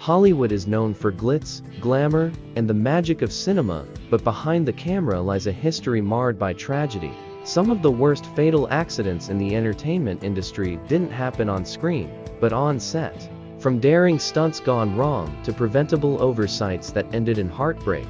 Hollywood is known for glitz, glamour, and the magic of cinema, but behind the camera lies a history marred by tragedy. Some of the worst fatal accidents in the entertainment industry didn't happen on screen, but on set. From daring stunts gone wrong to preventable oversights that ended in heartbreak.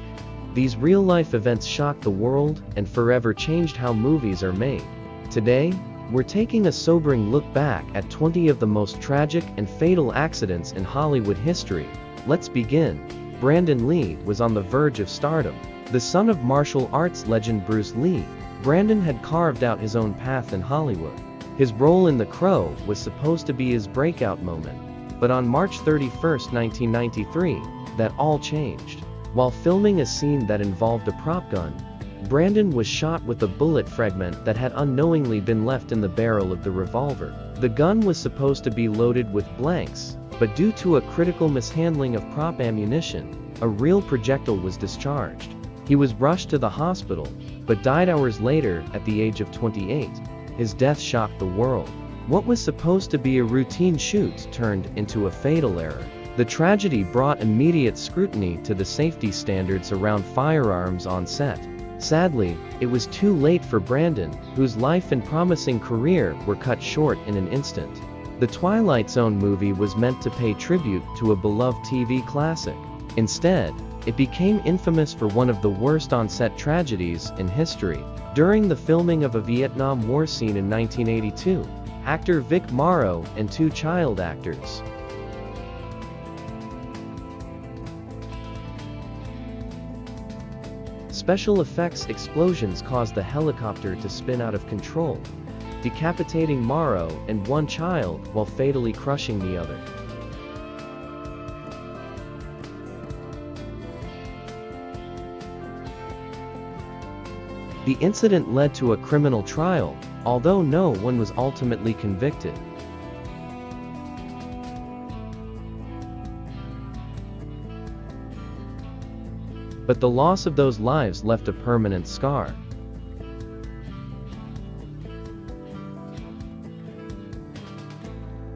These real-life events shocked the world and forever changed how movies are made. Today, we're taking a sobering look back at 20 of the most tragic and fatal accidents in Hollywood history. Let's begin. Brandon Lee was on the verge of stardom. The son of martial arts legend Bruce Lee, Brandon had carved out his own path in Hollywood. His role in The Crow was supposed to be his breakout moment. But on March 31, 1993, that all changed. While filming a scene that involved a prop gun, Brandon was shot with a bullet fragment that had unknowingly been left in the barrel of the revolver. The gun was supposed to be loaded with blanks, but due to a critical mishandling of prop ammunition, a real projectile was discharged. He was rushed to the hospital, but died hours later at the age of 28. His death shocked the world. What was supposed to be a routine shoot turned into a fatal error. The tragedy brought immediate scrutiny to the safety standards around firearms on set. Sadly, it was too late for Brandon, whose life and promising career were cut short in an instant. The Twilight Zone movie was meant to pay tribute to a beloved TV classic. Instead, it became infamous for one of the worst on-set tragedies in history. During the filming of a Vietnam War scene in 1982, actor Vic Morrow and two child actors, special effects explosions caused the helicopter to spin out of control, decapitating Morrow and one child while fatally crushing the other. The incident led to a criminal trial, although no one was ultimately convicted. But the loss of those lives left a permanent scar.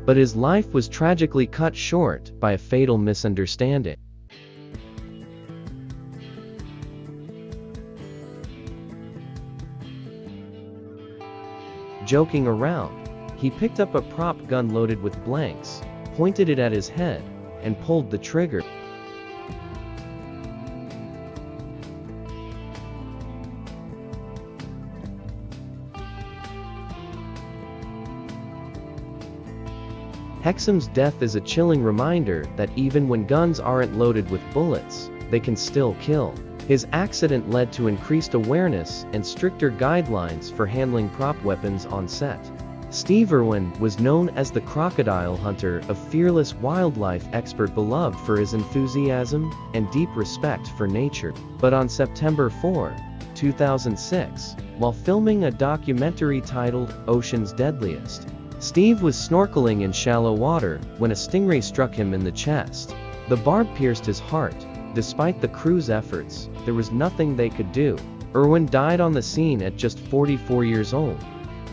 But his life was tragically cut short by a fatal misunderstanding. Joking around, he picked up a prop gun loaded with blanks, pointed it at his head, and pulled the trigger. Hexum's death is a chilling reminder that even when guns aren't loaded with bullets, they can still kill. His accident led to increased awareness and stricter guidelines for handling prop weapons on set. Steve Irwin was known as the crocodile hunter, a fearless wildlife expert beloved for his enthusiasm and deep respect for nature. But on September 4, 2006, while filming a documentary titled Ocean's Deadliest, Steve was snorkeling in shallow water when a stingray struck him in the chest. The barb pierced his heart. Despite the crew's efforts, there was nothing they could do. Irwin died on the scene at just 44 years old.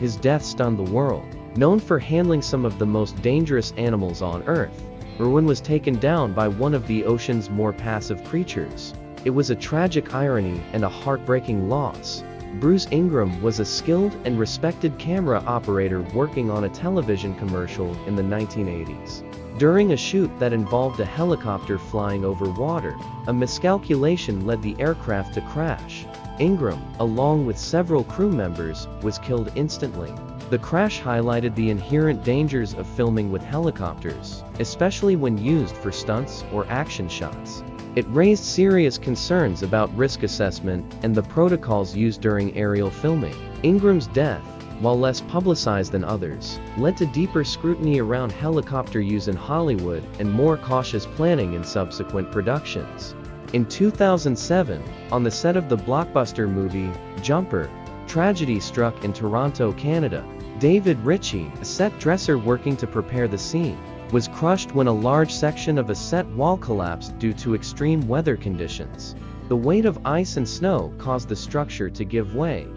His death stunned the world. Known for handling some of the most dangerous animals on Earth, Irwin was taken down by one of the ocean's more passive creatures. It was a tragic irony and a heartbreaking loss. Bruce Ingram was a skilled and respected camera operator working on a television commercial in the 1980s. During a shoot that involved a helicopter flying over water, a miscalculation led the aircraft to crash. Ingram, along with several crew members, was killed instantly. The crash highlighted the inherent dangers of filming with helicopters, especially when used for stunts or action shots. It raised serious concerns about risk assessment and the protocols used during aerial filming. Ingram's death, while less publicized than others, led to deeper scrutiny around helicopter use in Hollywood and more cautious planning in subsequent productions. In 2007, on the set of the blockbuster movie, Jumper, tragedy struck in Toronto, Canada. David Ritchie, a set dresser working to prepare the scene, was crushed when a large section of a set wall collapsed due to extreme weather conditions. The weight of ice and snow caused the structure to give way,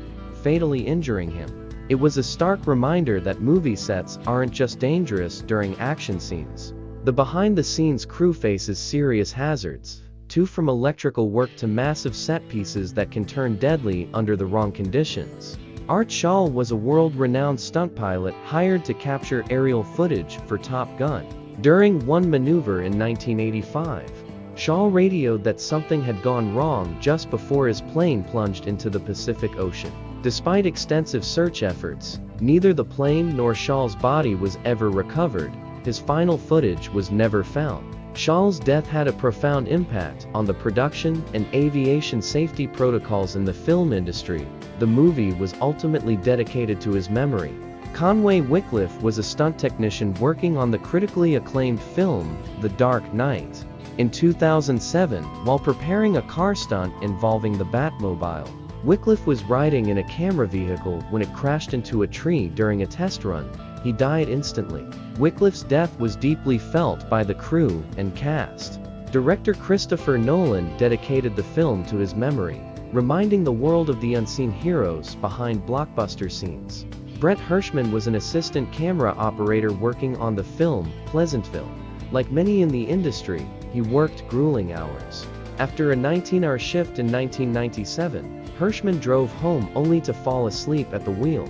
fatally injuring him. It was a stark reminder that movie sets aren't just dangerous during action scenes. The behind-the-scenes crew faces serious hazards, from electrical work to massive set pieces that can turn deadly under the wrong conditions. Art Schall was a world-renowned stunt pilot hired to capture aerial footage for Top Gun. During one maneuver in 1985, Schall radioed that something had gone wrong just before his plane plunged into the Pacific Ocean. Despite extensive search efforts, neither the plane nor Schall's body was ever recovered. His final footage was never found. Schall's death had a profound impact on the production and aviation safety protocols in the film industry. The movie was ultimately dedicated to his memory. Conway Wycliffe was a stunt technician working on the critically acclaimed film, The Dark Knight. In 2007, while preparing a car stunt involving the Batmobile, Wycliffe was riding in a camera vehicle when it crashed into a tree during a test run. He died instantly. Wycliffe's death was deeply felt by the crew and cast. Director Christopher Nolan dedicated the film to his memory, reminding the world of the unseen heroes behind blockbuster scenes. Brent Hirschman was an assistant camera operator working on the film, Pleasantville. Like many in the industry, he worked grueling hours. After a 19-hour shift in 1997, Hirschman drove home only to fall asleep at the wheel.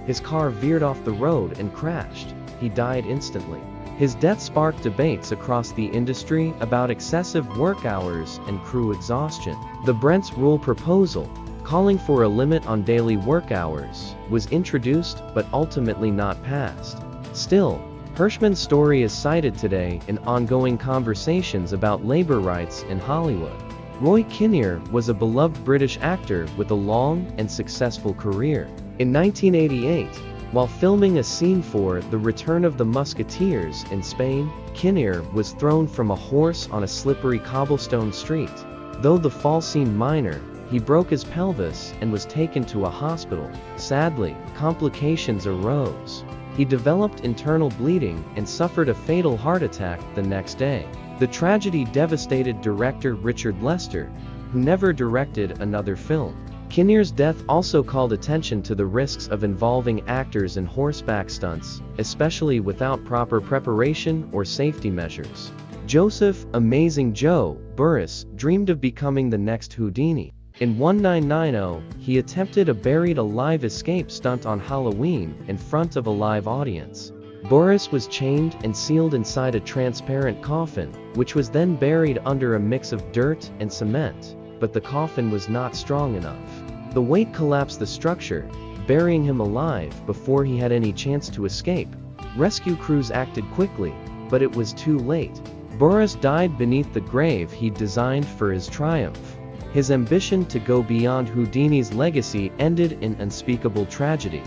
His car veered off the road and crashed. He died instantly. His death sparked debates across the industry about excessive work hours and crew exhaustion. The Brent's Rule proposal, calling for a limit on daily work hours, was introduced but ultimately not passed. Still, Hirschman's story is cited today in ongoing conversations about labor rights in Hollywood. Roy Kinnear was a beloved British actor with a long and successful career. In 1988, while filming a scene for The Return of the Musketeers in Spain, Kinnear was thrown from a horse on a slippery cobblestone street. Though the fall seemed minor, he broke his pelvis and was taken to a hospital. Sadly, complications arose. He developed internal bleeding and suffered a fatal heart attack the next day. The tragedy devastated director Richard Lester, who never directed another film. Kinnear's death also called attention to the risks of involving actors in horseback stunts, especially without proper preparation or safety measures. Joseph "Amazing Joe" Burris dreamed of becoming the next Houdini. In 1990, he attempted a buried alive escape stunt on Halloween in front of a live audience. Burris was chained and sealed inside a transparent coffin, which was then buried under a mix of dirt and cement, but the coffin was not strong enough. The weight collapsed the structure, burying him alive before he had any chance to escape. Rescue crews acted quickly, but it was too late. Burris died beneath the grave he'd designed for his triumph. His ambition to go beyond Houdini's legacy ended in unspeakable tragedy.